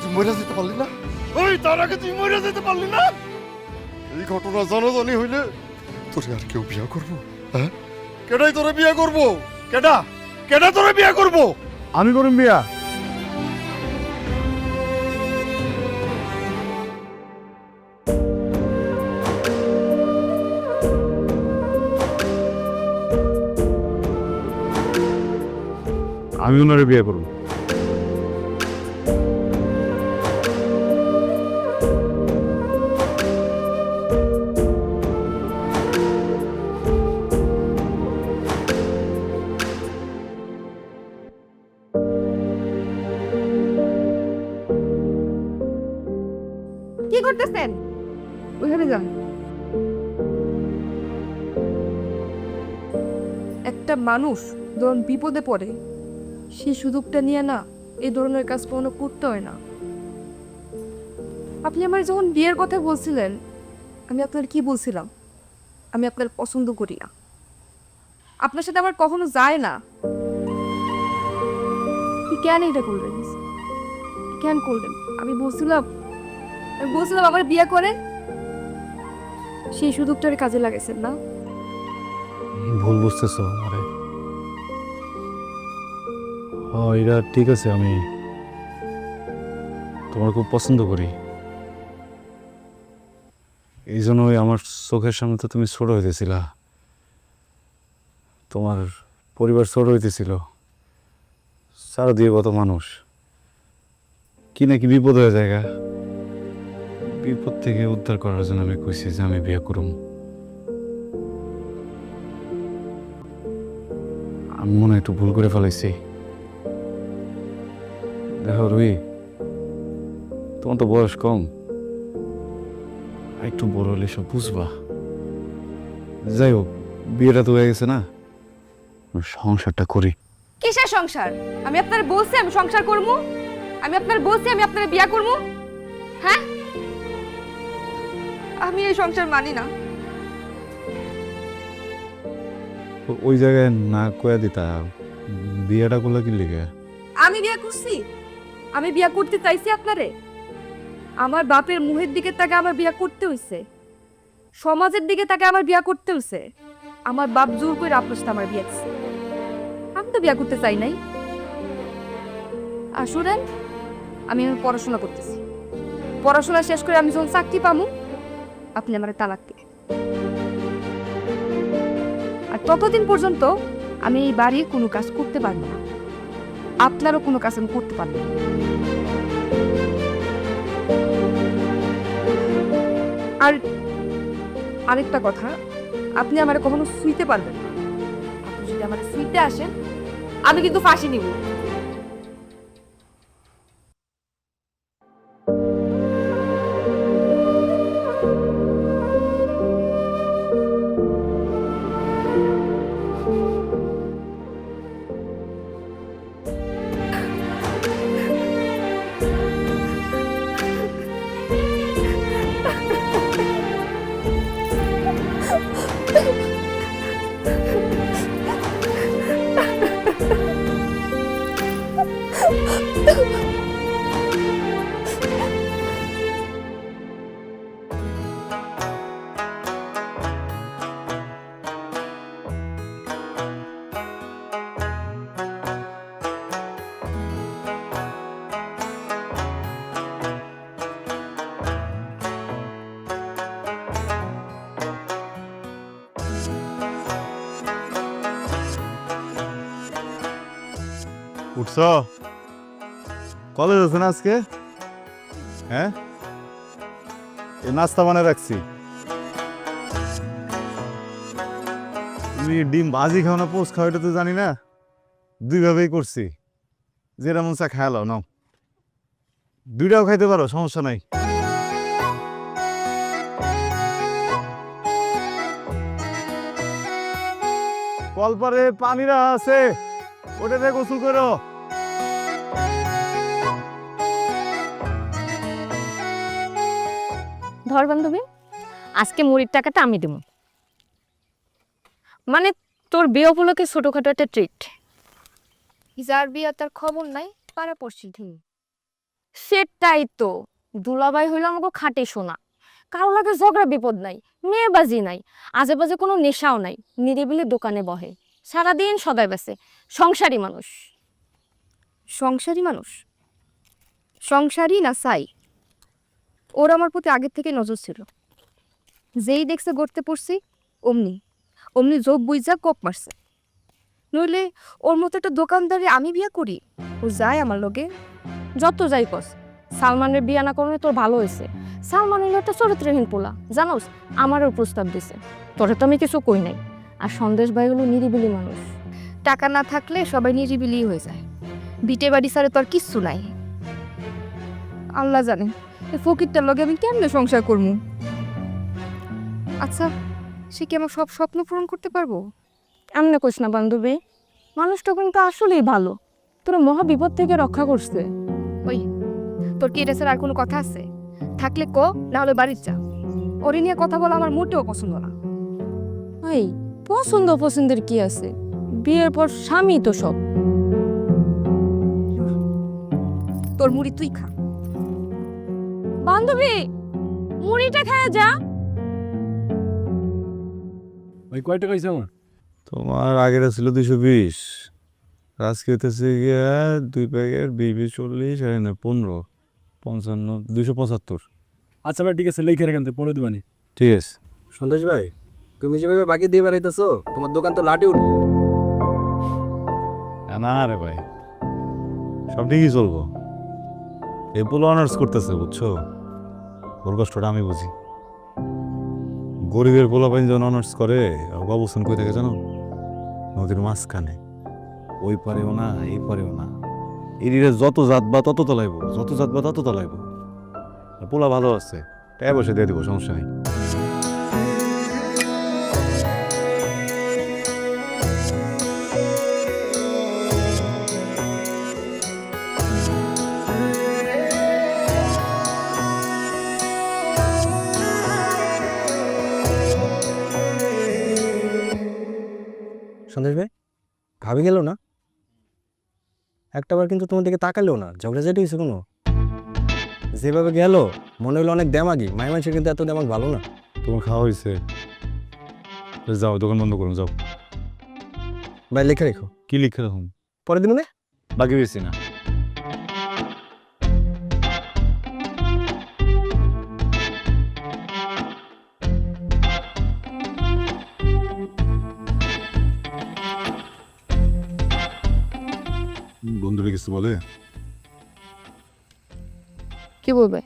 তুই মরে যেতে পারলি না? ওই তার আগে তুই মরে যেতে পারলি না? এই ঘটনা জানাজানি হইলে তোরে আর কেউ বিয়া করবো? হ্যাঁ, কেডাই তোরে বিয়া করবো? কেডা কেডা তোরে বিয়া করবো? আমি করুম বিয়া। আমি ওনারে বিয়ে করব। কি করতেছেন? ওইখানে যান। একটা মানুষ যখন বিপদে পড়ে সেই সুযোগটা নিয়ে না এই ধরনের কাজ কোনো করতে হয় না। আপনি আমার যখন বিয়ের কথা বলছিলেন, আমি আপনার কি বলছিলাম? আমি আপনার পছন্দ করি না, আপনার সাথে আমার কখনো যায় না। কি কেন এটা করলেন? কেন করলেন? আমি বলছিলাম আমার বিয়ে করেন, সেই সুযোগটার কাজে লাগাইছেন না। ভুল বুঝতেছ আরে। এটা ঠিক আছে, আমি তোমার খুব পছন্দ করি, এই জন্যই আমার চোখের সামনে তো তুমি ছোট হইতেছিলা, তোমার পরিবার ছোট হইতেছিল, চারদিকে কত মানুষ, কি নাকি বিপদ হয়ে জায়গা, বিপদ থেকে উদ্ধার করার জন্য আমি কইছি যে আমি বিয়ে করুম। আমি মনে হয় একটু ভুল করে ফেলাইছি। দেখো রুই, তোমার তো বয়স কম, একটু বড় হলে সব বুঝবা। যাই হোক, বিয়েটা তো হয়ে গেছে না, সংসারটা করি। কিসের সংসার? আমি আপনার বলছি আমি সংসার করবো, আমি আপনার বলছি আমি আপনার বিয়ে করবো। হ্যাঁ, আমি এই সংসার মানি না। ওই জায়গায় না কয়া দিতা, বিয়েটা করলে কি লিগে? আমি বিয়ে করছি? আমি বিয়ে করতে চাইছি আপনারে? আমার বাপের মুহের দিকে তাকে আমার বিয়ে করতে হইছে, সমাজের দিকে তাকে আমার বিয়ে করতে হইছে। আমার বাপ জোর করে আপনার সাথে আমার বিয়ে দিচ্ছে, আমি তো বিয়ে করতে চাই নাই। আর শুনেন, আমি এখন পড়াশোনা করতেছি, পড়াশোনা শেষ করে আমি যখন চাকরি পামু আপনি আমার তালাক দিবেন। আর ততদিন পর্যন্ত আমি এই বাড়ির কোনো কাজ করতে পারবো না, আপনারও কোনো কাজ আমি করতে পারবো না। আর আরেকটা কথা, আপনি আমার কখনো শুইতে পারবেন না। আপনি যদি আমার শুইতে আসেন আমি কিন্তু ফাঁসি নিব। উঠছ? কলেজ আছে না আজকে? হ্যাঁ, এই নাস্তা বানিয়ে রাখছি। তুমি ডিম ভাজি খাও না পোস্ট খাও এটা তো জানি না, দুইভাবেই করছি, যেটা মন চা খায় লাও, নাও। দুইটাও খাইতে পারো, সমস্যা নাই। কলপারে পানিরা আছে, ওটাতে গোসল করো। ধর বান্ধবী, আজকে মুড়ির টাকাটা আমি দেব, মানে তোর বিয়ে উপলক্ষে ছোটখাটো একটা ট্রিট। যার বিয়ে তার খবর নাই, পাড়া পড়ছি ঠিক। সেটাই তো, দুলাভাই হইলো আমাকে খাটে শোনা। কারো লাগে ঝগড়া বিপদ নাই, মেয়েবাজি নাই, আজে বাজে কোনো নেশাও নাই, নিরিবিলি দোকানে বহে, সারাদিন সদাই বেসে। সংসারী মানুষ। সংসারী মানুষ? সংসারী না সাই? ওর আমার প্রতি আগের থেকে নজর ছিল। যেই দেখছে গড়তে পড়ছি অমনি অমনি জব বুঝা কোপ মারছে। নইলে ওর মতো একটা দোকানদারে আমি বিয়া করি? ও যায় আমার লগে? যত যাই কস, সালমানের বিয়া না করলে তোর ভালো হয়েছে। সালমান হইলো একটা চরিত্রহীন পোলা, জানোস? আমারও প্রস্তাব দিছে, তোরে তো আমি কিছু কই নাই। আর সন্দেশ ভাই হলো নিরিবিলি মানুষ। টাকা না থাকলে সবাই নিরিবিলি হয়ে যায়। বিটে বাড়ি ছাড়ে তো আর কিচ্ছু নাই। আল্লাহ জানে এই ফকিরটার লগে আমি কেমনে সংসার করবো। আচ্ছা, সে কি আমার সব স্বপ্ন পূরণ করতে পারবো? এমনি কইস না বান্ধবী, মানুষটা কিন্তু আসলেই ভালো, তোর মহা বিপদ থেকে রক্ষা করছে। ওই, তোর কি এটা ছাড়া আর কোনো কথা আছে? থাকলে ক, না হলে বাড়ির যা। ওরে নিয়ে কথা বলা আমার মোটেও পছন্দ না। এই পছন্দ পছন্দের কি আছে, বিয়ের পর স্বামী তো সব। তোর মুড়ি তুই খা। বান্ধবী, মুড়িটা খায় যা। ভাই কয় টাকা হয়েছে আমার? তোমার আগের ছিল 220, আজকে হইতেছে গিয়া 2 প্যাকেট 20 40 আর 15 55 275। আচ্ছা ভাই ঠিক আছে, লিখে রাখেন তো, পরে দিবানি। ঠিক আছে। সন্দেশ ভাই, তুমি যেভাবে বাকি দিয়ে বেড়াইতেছো, তোমার দোকান তো লাটে উঠবে। না রে ভাই, সব ঠিকই চলবো। এই পোলো অনার্স করতেছে, বুঝছো? ওর কষ্টটা আমি বুঝি। গরিবের পোলা পাইন যখন অনার্স করে, অবস্থান কই থাকে জানো? নদীর মাঝখানে। ওই পারেও না, এই পারেও না। এরিরে যত জাত বা তত তলাইব, যত জাত বা তত তলাইব। পোলা ভালো আছে, টাকা বসে দিয়ে দিব, সমস্যা নেই। সন্দেশ ভাই, ভাবি গেল না? একটাবার কিন্তু তোমার দিকে তাকালেও না, ঝগড়াঝাটি হয়েছে কোনো? যেভাবে গেল মনে হলো অনেক দেমাগি। মাই মানুষের কিন্তু এত দেমাগ ভালো না। তোমার খাওয়া হয়েছে? যাও, দোকান বন্ধ করুন, যাও। ভাই লিখে রেখো, কি লিখে রাখুন? পরের দিন বাকি বেশি না। বন্ধুরা কিছু বলে? কি বলবে?